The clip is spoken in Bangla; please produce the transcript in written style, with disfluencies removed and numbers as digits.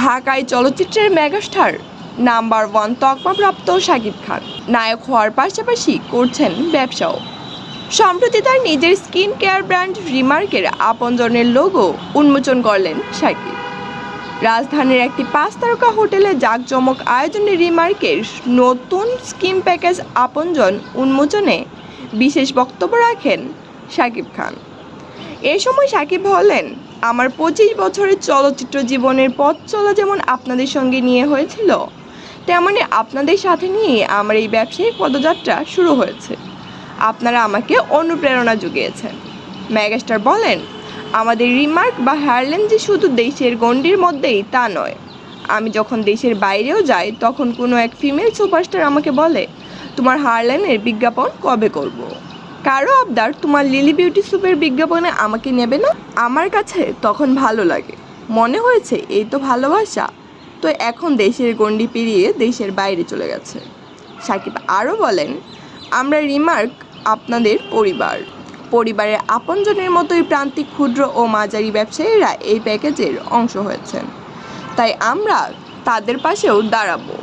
ঢাকায় চলচ্চিত্রের মেগাস্টার নাম্বার 1 তকমাপ্রাপ্ত শাকিব খান নায়ক হওয়ার পাশাপাশি করছেন ব্যবসাও। সম্প্রতি তার নিজের স্কিন কেয়ার ব্র্যান্ড রিমার্কের আপনজনের লোগো উন্মোচন করলেন শাকিব। রাজধানীর একটি 5 তারকা হোটেলে জাঁকজমক আয়োজনে রিমার্কের নতুন স্কিন প্যাকেজ আপনজন উন্মোচনে বিশেষ বক্তব্য রাখেন শাকিব খান। এ সময় শাকিব বলেন, আমার 25 বছরের চলচ্চিত্র জীবনের পথ চলা যেমন আপনাদের সঙ্গে নিয়ে হয়েছিল, তেমনি আপনাদের সাথে নিয়ে আমার এই ব্যবসায়িক পদযাত্রা শুরু হয়েছে। আপনারা আমাকে অনুপ্রেরণা জুগিয়েছেন। মেগাস্টার বলেন, আমাদের রিমার্ক বা হেয়ারলাইন যে শুধু দেশের গণ্ডির মধ্যেই তা নয়। আমি যখন দেশের বাইরেও যাই তখন কোনো এক ফিমেল সুপারস্টার আমাকে বলে, তোমার হেয়ারলাইনের বিজ্ঞাপন কবে করব? কারো আবদার, তোমার লিলি বিউটি সুপের বিজ্ঞাপনে আমাকে নেবে না? আমার কাছে তখন ভালো লাগে, মনে হয়েছে এই তো ভালোবাসা। তো এখন দেশের গণ্ডি পেরিয়ে দেশের বাইরে চলে গেছে। শাকিব আরও বলেন, আমরা রিমার্ক আপনাদের পরিবারের আপনজনের মতোই প্রান্তিক ক্ষুদ্র ও মাঝারি ব্যবসায়ীরা এই প্যাকেজের অংশ হয়েছেন, তাই আমরা তাদের পাশেও দাঁড়াবো।